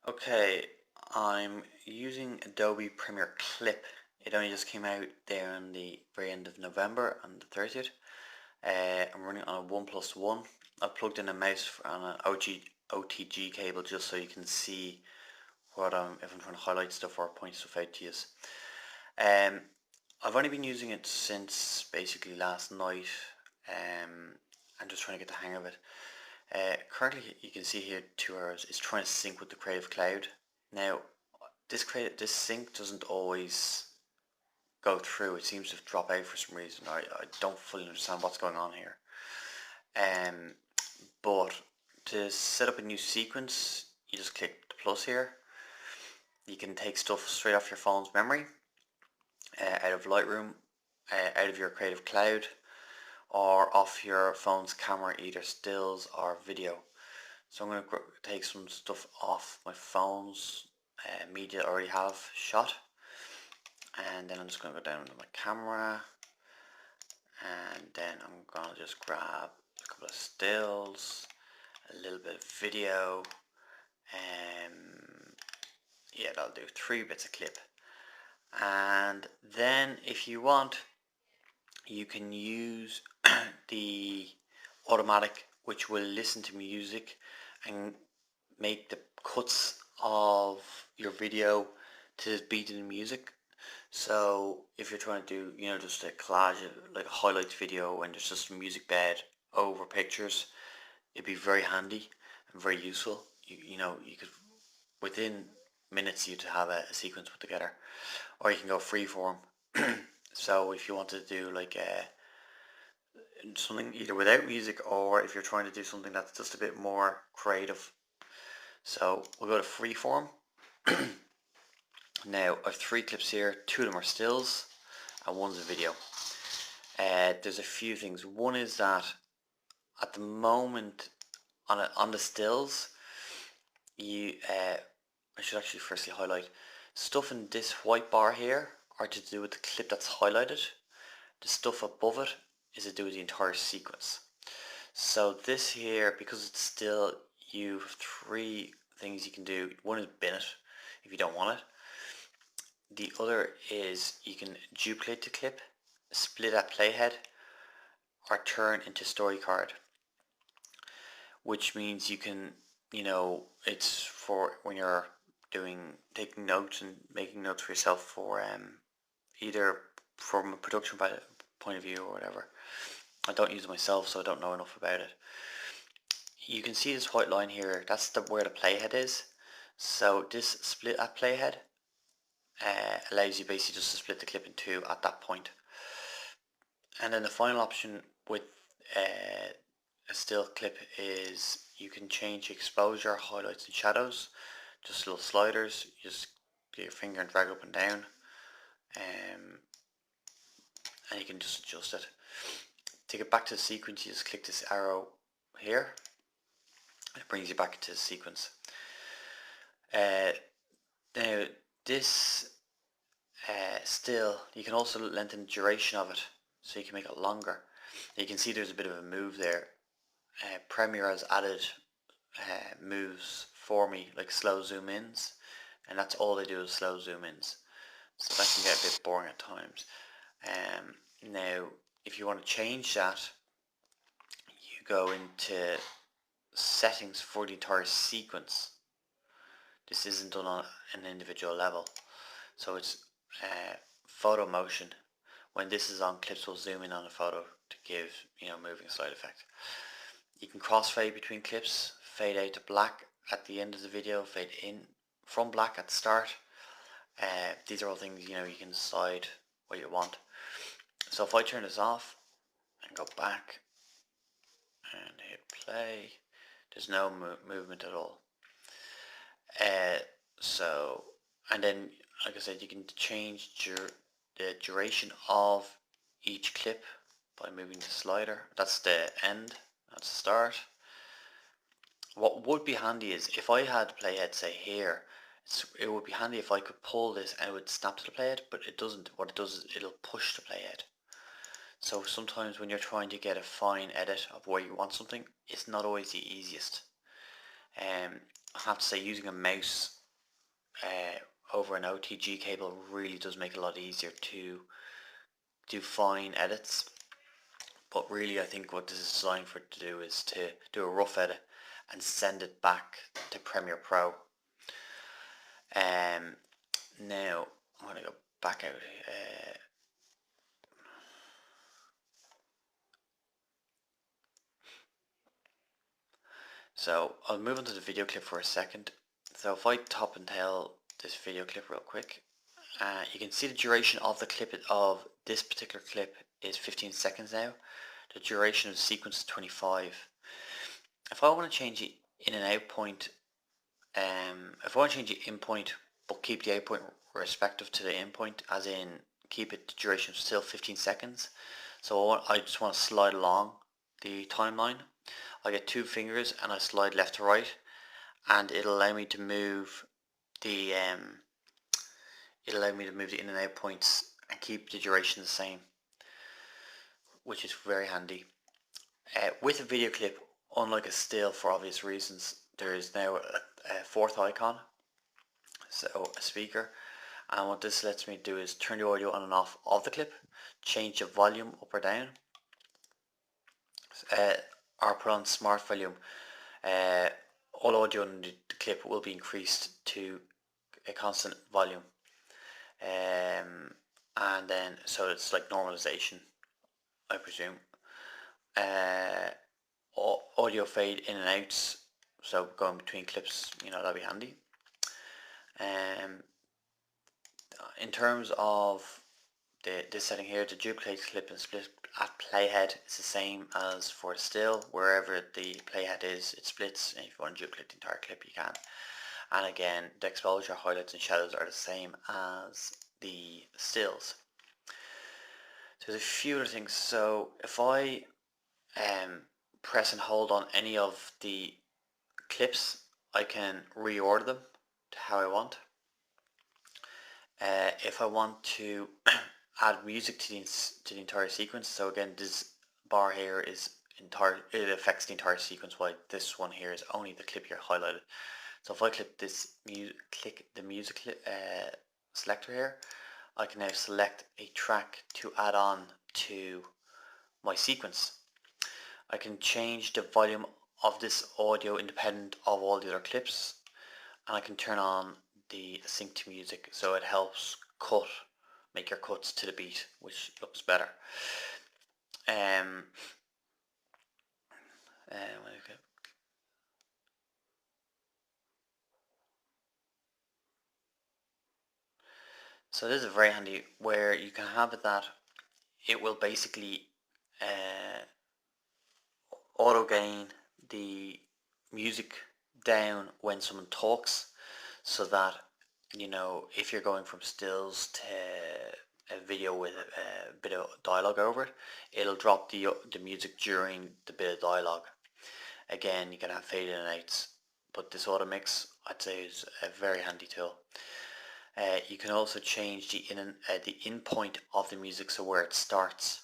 Okay, I'm using Adobe Premiere Clip. It only just came out there on the very end of November on the 30th. I'm running on a OnePlus One. I've plugged in a mouse on an OTG cable just so you can see if I'm trying to highlight stuff or point stuff out to you. Um, I've only been using it since basically last night. I'm just trying to get the hang of it. Currently, you can see here 2 hours. It's trying to sync with the Creative Cloud. Now, this sync doesn't always go through. It seems to drop out for some reason. I don't fully understand what's going on here. Um, but to set up a new sequence, you just click the plus here. You can take stuff straight off your phone's memory, out of Lightroom, out of your Creative Cloud, or off your phone's camera, either stills or video. So I'm going to take some stuff off my phone's media I already have shot, and then I'm just going to go down to my camera, and then I'm going to just grab a couple of stills, a little bit of video, yeah, that'll do, 3 bits of clip. And then if you want, you can use the automatic, which will listen to music and make the cuts of your video to the beat of the music. So if you're trying to do, just a collage, like a highlights video, and there's just a music bed over pictures, it'd be very handy and very useful. You could, within minutes, you'd have a sequence put together. Or you can go freeform. So if you want to do like something either without music, or if you're trying to do something that's just a bit more creative. So we'll go to freeform. Now I have 3 clips here. 2 of them are stills and one's a video. There's a few things. One is that at the moment on the stills, I should actually firstly highlight stuff in this white bar here are to do with the clip that's highlighted. The stuff above it is to do with the entire sequence. So this here, because it's still, you have 3 things you can do. One is bin it if you don't want it. The other is you can duplicate the clip, split at playhead, or turn into story card, which means you can, it's for when you're taking notes and making notes for yourself, for either from a production point of view or whatever. I don't use it myself, so I don't know enough about it. You can see this white line here. That's where the playhead is. So this split at playhead allows you basically just to split the clip in 2 at that point. And then the final option with a still clip is you can change exposure, highlights and shadows. Just little sliders. You just get your finger and drag up and down, and you can just adjust it. To get back to the sequence, you just click this arrow here. It brings you back to the sequence. Now this still, you can also lengthen the duration of it, so you can make it longer. You can see there's a bit of a move there. Premiere has added moves for me, like slow zoom ins, and that's all they do is slow zoom ins. So that can get a bit boring at times. Now, if you want to change that, you go into settings for the entire sequence. This isn't done on an individual level, so it's photo motion. When this is on, clips will zoom in on a photo to give moving slide effect. You can crossfade between clips, fade out to black at the end of the video, fade in from black at the start. These are all things you can decide what you want. So if I turn this off and go back and hit play, there's no movement at all. And then, like I said, you can change the duration of each clip by moving the slider. That's the end, that's the start. What would be handy is if I had playhead, say here, it would be handy if I could pull this and it would snap to the playhead, but it doesn't. What it does is it'll push the playhead. So sometimes when you're trying to get a fine edit of where you want something, it's not always the easiest. I have to say using a mouse over an OTG cable really does make it a lot easier to do fine edits. But really I think what this is designed for to do is to do a rough edit and send it back to Premiere Pro. Now I'm going to go back out. So I'll move on to the video clip for a second. So if I top and tail this video clip real quick, you can see the duration of the clip of this particular clip is 15 seconds now. The duration of the sequence is 25. If I want to change the in and out point, if I want to change the in point but keep the out point respective to the in point, as in keep it the duration still 15 seconds. So I just want to slide along the timeline. I get two fingers and I slide left to right, and it'll allow me to move the in and out points and keep the duration the same, which is very handy. With a video clip, unlike a still for obvious reasons, there is now a fourth icon, so a speaker, and what this lets me do is turn the audio on and off of the clip, change the volume up or down, or put on smart volume. All audio in the clip will be increased to a constant volume, and then so it's like normalization, I presume. Audio fade in and outs, so going between clips, that'd be handy. In terms of this setting here, the duplicate clip and split at playhead is the same as for still. Wherever the playhead is, it splits, and if you want to duplicate the entire clip, you can. And again, the exposure, highlights and shadows are the same as the stills. So there's a few other things. So if I press and hold on any of the clips, I can reorder them to how I want. If I want to add music to the entire sequence, so again this bar here is it affects the entire sequence, while this one here is only the clip here highlighted. So if I click the music selector here, I can now select a track to add on to my sequence. I can change the volume of this audio independent of all the other clips, and I can turn on the sync to music, so it helps make your cuts to the beat, which looks better. So this is very handy, where you can have it that it will basically auto gain the music down when someone talks, so that if you're going from stills to a video with a bit of dialogue over it, it'll drop the music during the bit of dialogue. Again, you can have fade in and outs, but this auto mix, I'd say, is a very handy tool. You can also change the in point of the music, so where it starts,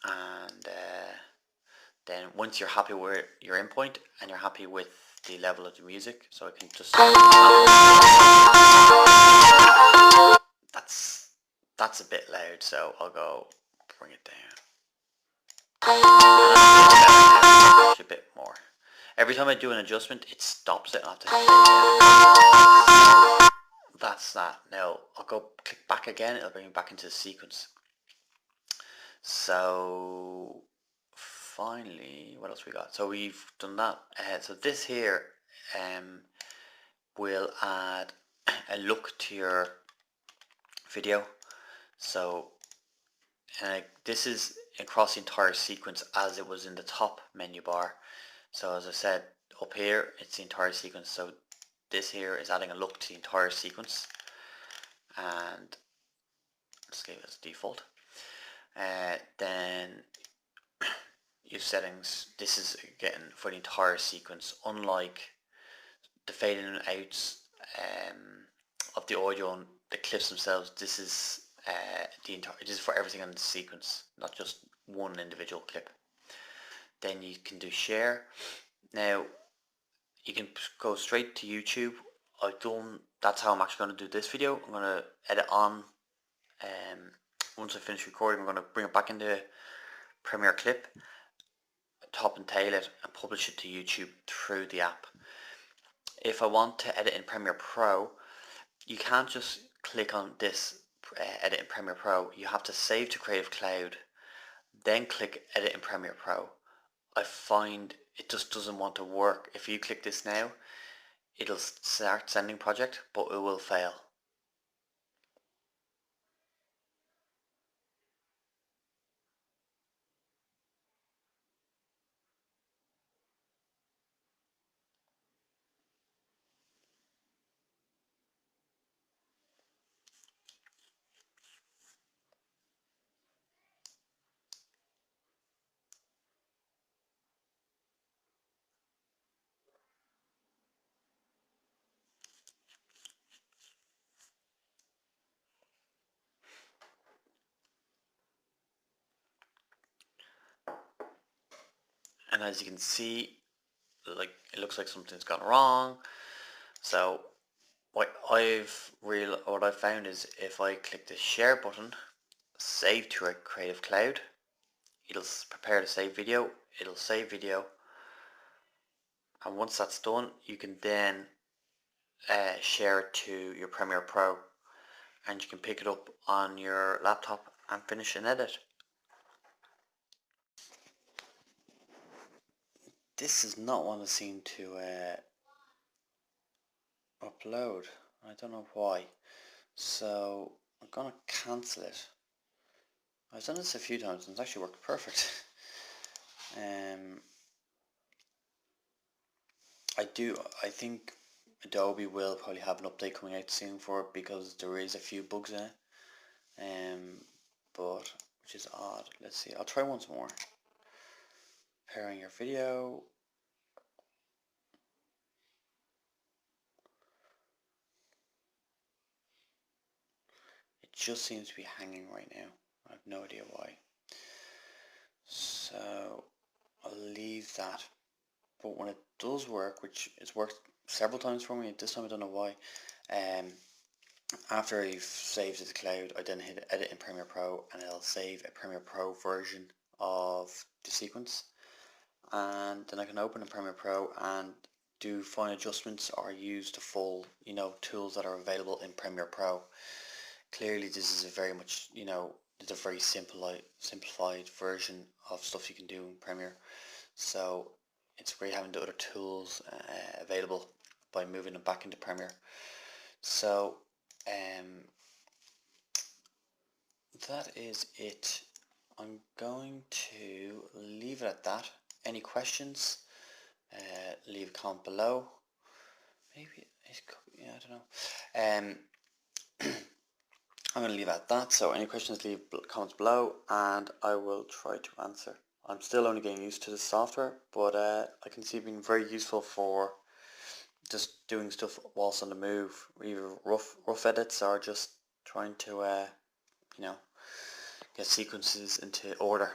and then once you're happy with your in point and you're happy with the level of the music, so I can just that's a bit loud, so I'll go bring it down a bit more. Every time I do an adjustment, it stops it. That's that. Now I'll go click back again, it'll bring me back into the sequence. So finally, what else we got? So we've done that. So this here will add a look to your video. So this is across the entire sequence as it was in the top menu bar. So as I said, up here it's the entire sequence. So this here is adding a look to the entire sequence, and let's leave it as default. Then your settings, this is again for the entire sequence, unlike the fade in and outs of the audio and the clips themselves. This is this is for everything in the sequence, not just one individual clip. Then you can do share. Now you can go straight to YouTube. That's how I'm actually going to do this video. I'm going to edit on, once I finish recording, I'm going to bring it back into Premiere Clip, top and tail it, and publish it to YouTube through the app. If I want to edit in Premiere Pro, you can't just click on this edit in Premiere Pro. You have to save to Creative Cloud, then click edit in Premiere Pro. I find it just doesn't want to work. If you click this now, it'll start sending project, but it will fail. And as you can see, like, it looks like something's gone wrong. So what I've found is if I click the share button, save to a Creative Cloud, it'll prepare to save video, it'll save video, and once that's done, you can then share it to your Premiere Pro, and you can pick it up on your laptop and finish an edit. This is not one that seemed to upload. I don't know why. So I'm gonna cancel it. I've done this a few times and it's actually worked perfect. I think Adobe will probably have an update coming out soon for it because there is a few bugs in it. But which is odd. Let's see. I'll try once more. Pairing your video. It just seems to be hanging right now. I have no idea why. So I'll leave that. But when it does work, which it's worked several times for me, this time I don't know why, after you've saved to the cloud, I then hit edit in Premiere Pro and it'll save a Premiere Pro version of the sequence, and then I can open a Premiere Pro and do fine adjustments or use the full tools that are available in Premiere Pro. Clearly this is a very much it's a very simplified version of stuff you can do in Premiere, so it's great having the other tools available by moving them back into Premiere. So that is it. I'm going to leave it at that. Any questions, leave a comment below. Maybe yeah, I don't know. I'm going to leave it at that. So any questions, leave comments below and I will try to answer. I'm still only getting used to the software, but I can see it being very useful for just doing stuff whilst on the move, either rough edits or just trying to get sequences into order.